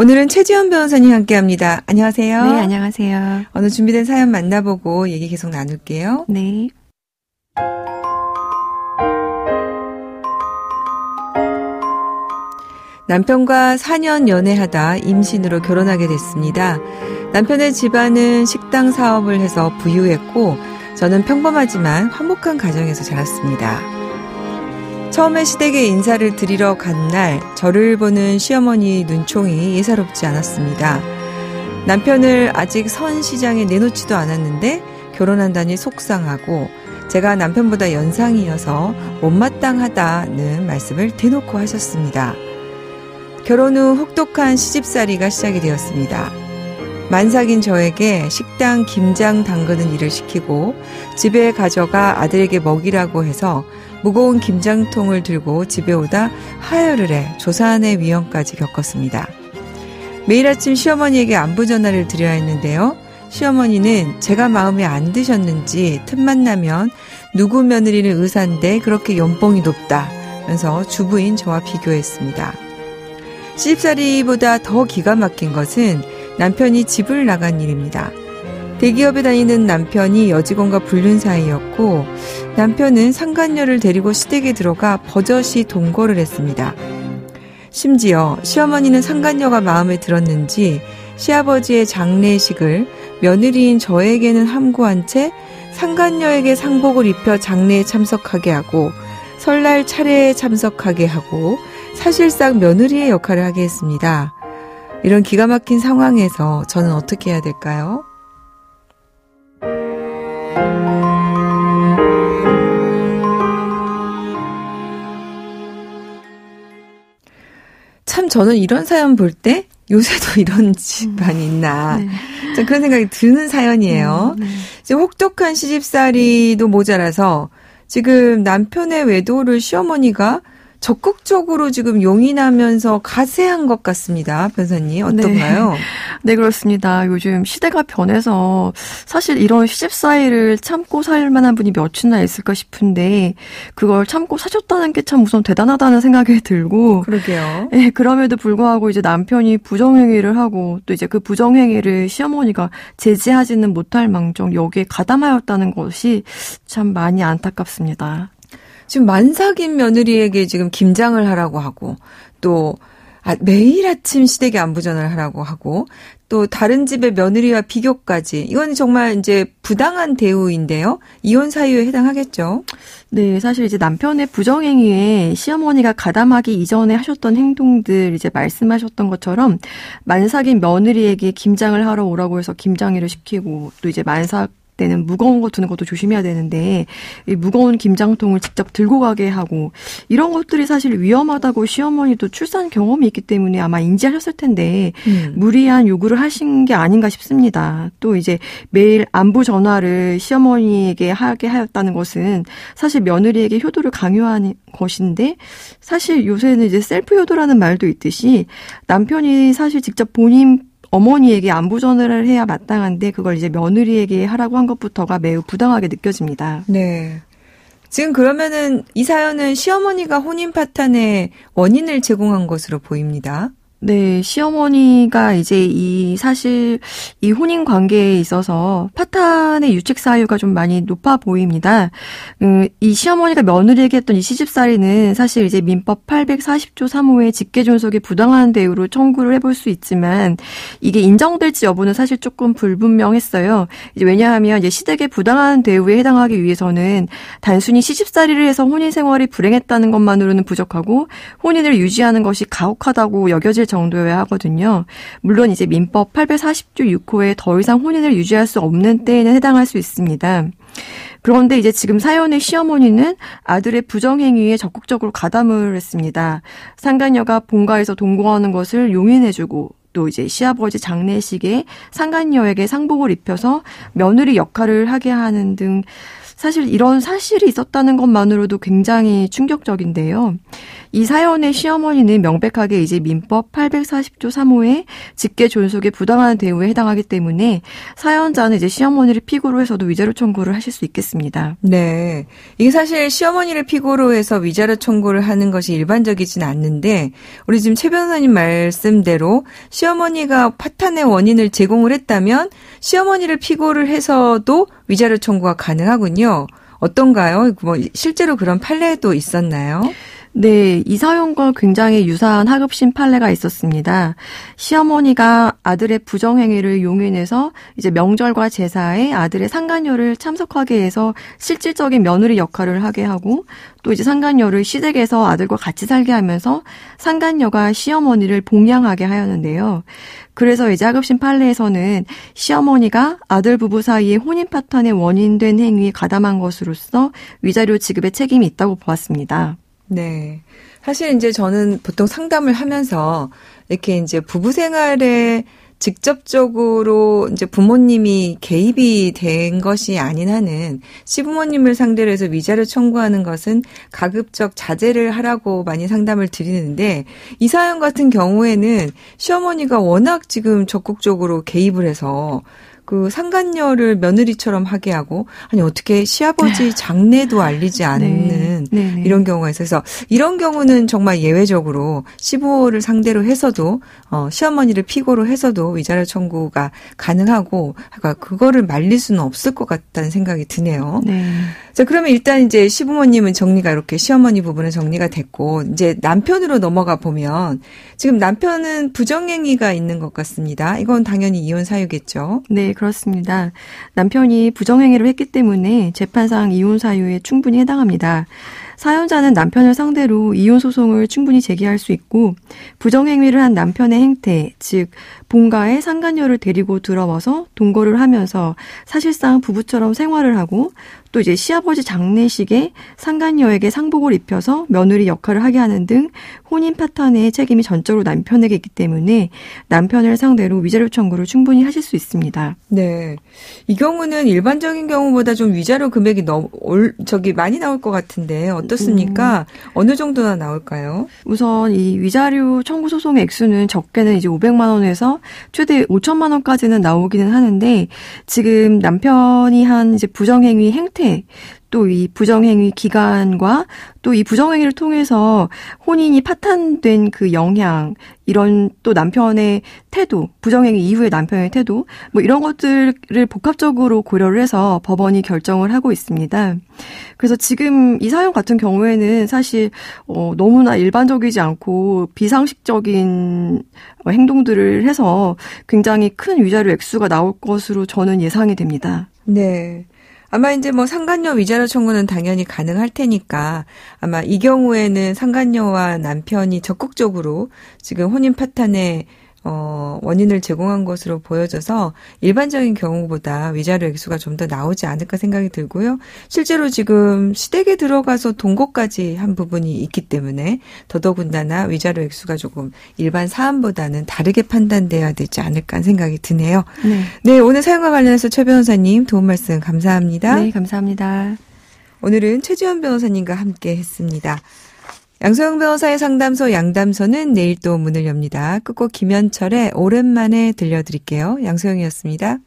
오늘은 최지연 변호사님 함께합니다. 안녕하세요. 네, 안녕하세요. 오늘 준비된 사연 만나보고 얘기 계속 나눌게요. 네. 남편과 4년 연애하다 임신으로 결혼하게 됐습니다. 남편의 집안은 식당 사업을 해서 부유했고 저는 평범하지만 화목한 가정에서 자랐습니다. 처음에 시댁에 인사를 드리러 간 날 저를 보는 시어머니 눈총이 예사롭지 않았습니다. 남편을 아직 선 시장에 내놓지도 않았는데 결혼한다니 속상하고 제가 남편보다 연상이어서 못마땅하다는 말씀을 대놓고 하셨습니다. 결혼 후 혹독한 시집살이가 시작이 되었습니다. 만삭인 저에게 식당 김장 담그는 일을 시키고 집에 가져가 아들에게 먹이라고 해서 무거운 김장통을 들고 집에 오다 하혈을 해 조산의 위험까지 겪었습니다. 매일 아침 시어머니에게 안부 전화를 드려야 했는데요. 시어머니는 제가 마음에 안 드셨는지 틈만 나면 누구 며느리는 의사인데 그렇게 연봉이 높다면서 주부인 저와 비교했습니다. 시집살이보다 더 기가 막힌 것은 남편이 집을 나간 일입니다. 대기업에 다니는 남편이 여직원과 불륜 사이였고 남편은 상간녀를 데리고 시댁에 들어가 버젓이 동거를 했습니다. 심지어 시어머니는 상간녀가 마음에 들었는지 시아버지의 장례식을 며느리인 저에게는 함구한 채 상간녀에게 상복을 입혀 장례에 참석하게 하고 설날 차례에 참석하게 하고 사실상 며느리의 역할을 하게 했습니다. 이런 기가 막힌 상황에서 저는 어떻게 해야 될까요? 참 저는 이런 사연 볼 때 요새도 이런 집안이 있나 네. 그런 생각이 드는 사연이에요. 네. 지금 혹독한 시집살이도 모자라서 지금 남편의 외도를 시어머니가 적극적으로 지금 용인하면서 가세한 것 같습니다. 변호사님 어떤가요? 네, 그렇습니다. 요즘 시대가 변해서 사실 이런 시집 사이를 참고 살 만한 분이 몇이나 있을까 싶은데 그걸 참고 사셨다는 게 참 우선 대단하다는 생각이 들고 그러게요. 네, 그럼에도 불구하고 이제 남편이 부정행위를 하고 또 이제 그 부정행위를 시어머니가 제지하지는 못할 망정 여기에 가담하였다는 것이 참 많이 안타깝습니다. 지금 만삭인 며느리에게 지금 김장을 하라고 하고 또 매일 아침 시댁에 안부 전화를 하라고 하고 또 다른 집의 며느리와 비교까지 이건 정말 이제 부당한 대우인데요. 이혼 사유에 해당하겠죠. 네, 사실 이제 남편의 부정행위에 시어머니가 가담하기 이전에 하셨던 행동들 이제 말씀하셨던 것처럼 만삭인 며느리에게 김장을 하러 오라고 해서 김장일을 시키고 또 이제 만삭 때는 무거운 거 두는 것도 조심해야 되는데 이 무거운 김장통을 직접 들고 가게 하고 이런 것들이 사실 위험하다고 시어머니도 출산 경험이 있기 때문에 아마 인지하셨을 텐데 무리한 요구를 하신 게 아닌가 싶습니다. 또 이제 매일 안부 전화를 시어머니에게 하게 하였다는 것은 사실 며느리에게 효도를 강요하는 것인데 사실 요새는 이제 셀프 효도라는 말도 있듯이 남편이 사실 직접 본인 어머니에게 안부 전화를 해야 마땅한데 그걸 이제 며느리에게 하라고 한 것부터가 매우 부당하게 느껴집니다. 네. 지금 그러면은 이 사연은 시어머니가 혼인 파탄의 원인을 제공한 것으로 보입니다. 네, 시어머니가 이제 사실 이 혼인 관계에 있어서 파탄의 유책 사유가 좀 많이 높아 보입니다. 이 시어머니가 며느리에게 했던 이 시집살이는 사실 이제 민법 840조 3호의 직계존속의 부당한 대우로 청구를 해볼 수 있지만 이게 인정될지 여부는 사실 조금 불분명했어요. 이제 왜냐하면 이제 시댁의 부당한 대우에 해당하기 위해서는 단순히 시집살이를 해서 혼인 생활이 불행했다는 것만으로는 부족하고 혼인을 유지하는 것이 가혹하다고 여겨질 정도여야 하거든요. 물론 이제 민법 840조 6호에 더 이상 혼인을 유지할 수 없는 때에는 해당할 수 있습니다. 그런데 이제 지금 사연의 시어머니는 아들의 부정행위에 적극적으로 가담을 했습니다. 상간녀가 본가에서 동거하는 것을 용인해주고 또 이제 시아버지 장례식에 상간녀에게 상복을 입혀서 며느리 역할을 하게 하는 등 사실 이런 사실이 있었다는 것만으로도 굉장히 충격적인데요. 이 사연의 시어머니는 명백하게 이제 민법 840조 3호의 직계 존속의 부당한 대우에 해당하기 때문에 사연자는 이제 시어머니를 피고로 해서도 위자료 청구를 하실 수 있겠습니다. 네. 이게 사실 시어머니를 피고로 해서 위자료 청구를 하는 것이 일반적이진 않는데 우리 지금 최 변호사님 말씀대로 시어머니가 파탄의 원인을 제공을 했다면 시어머니를 피고를 해서도 위자료 청구가 가능하군요. 어떤가요? 뭐 실제로 그런 판례도 있었나요? 네, 이 사연과 굉장히 유사한 하급심 판례가 있었습니다. 시어머니가 아들의 부정행위를 용인해서 이제 명절과 제사에 아들의 상간녀를 참석하게 해서 실질적인 며느리 역할을 하게 하고 또 이제 상간녀를 시댁에서 아들과 같이 살게 하면서 상간녀가 시어머니를 봉양하게 하였는데요. 그래서 이제 하급심 판례에서는 시어머니가 아들 부부 사이의 혼인 파탄의 원인된 행위에 가담한 것으로서 위자료 지급의 책임이 있다고 보았습니다. 네. 사실 이제 저는 보통 상담을 하면서 이렇게 이제 부부 생활에 직접적으로 이제 부모님이 개입이 된 것이 아닌 한은 시부모님을 상대로 해서 위자료 청구하는 것은 가급적 자제를 하라고 많이 상담을 드리는데 이 사연 같은 경우에는 시어머니가 워낙 지금 적극적으로 개입을 해서 그 상간녀를 며느리처럼 하게 하고 아니 어떻게 시아버지 장례도 알리지 않는 네. 이런 경우가 있어서 이런 경우는 정말 예외적으로 시부모를 상대로 해서도 시어머니를 피고로 해서도 위자료 청구가 가능하고 그러니까 그거를 말릴 수는 없을 것 같다는 생각이 드네요. 네. 자, 그러면 일단 이제 시부모님은 정리가 이렇게 시어머니 부분은 정리가 됐고 이제 남편으로 넘어가 보면 지금 남편은 부정행위가 있는 것 같습니다. 이건 당연히 이혼 사유겠죠. 네, 그렇습니다. 남편이 부정행위를 했기 때문에 재판상 이혼 사유에 충분히 해당합니다. 사연자는 남편을 상대로 이혼 소송을 충분히 제기할 수 있고 부정행위를 한 남편의 행태, 즉 본가에 상간녀를 데리고 들어와서 동거를 하면서 사실상 부부처럼 생활을 하고 또 이제 시아버지 장례식에 상간녀에게 상복을 입혀서 며느리 역할을 하게 하는 등 혼인 파탄의 책임이 전적으로 남편에게 있기 때문에 남편을 상대로 위자료 청구를 충분히 하실 수 있습니다. 네. 이 경우는 일반적인 경우보다 좀 위자료 금액이 많이 나올 것 같은데 어떻습니까? 어느 정도나 나올까요? 우선 이 위자료 청구 소송의 액수는 적게는 이제 500만 원에서 최대 5천만 원까지는 나오기는 하는데 지금 남편이 한 이제 부정행위 행태 또 이 부정행위 기간과 또 이 부정행위를 통해서 혼인이 파탄된 그 영향, 이런 또 남편의 태도, 부정행위 이후의 남편의 태도, 뭐 이런 것들을 복합적으로 고려를 해서 법원이 결정을 하고 있습니다. 그래서 지금 이 사연 같은 경우에는 사실 너무나 일반적이지 않고 비상식적인 행동들을 해서 굉장히 큰 위자료 액수가 나올 것으로 저는 예상이 됩니다. 네. 아마 이제 뭐 상간녀 위자료 청구는 당연히 가능할 테니까 아마 이 경우에는 상간녀와 남편이 적극적으로 지금 혼인 파탄의 원인을 제공한 것으로 보여져서 일반적인 경우보다 위자료 액수가 좀 더 나오지 않을까 생각이 들고요. 실제로 지금 시댁에 들어가서 동거까지 한 부분이 있기 때문에 더더군다나 위자료 액수가 조금 일반 사안보다는 다르게 판단돼야 되지 않을까 생각이 드네요. 네, 오늘 사연과 관련해서 최 변호사님 도움 말씀 감사합니다. 네, 감사합니다. 오늘은 최지원 변호사님과 함께 했습니다. 양소영 변호사의 상담소 양담소는 내일 또 문을 엽니다. 끝곡 김현철의 오랜만에 들려드릴게요. 양소영이었습니다.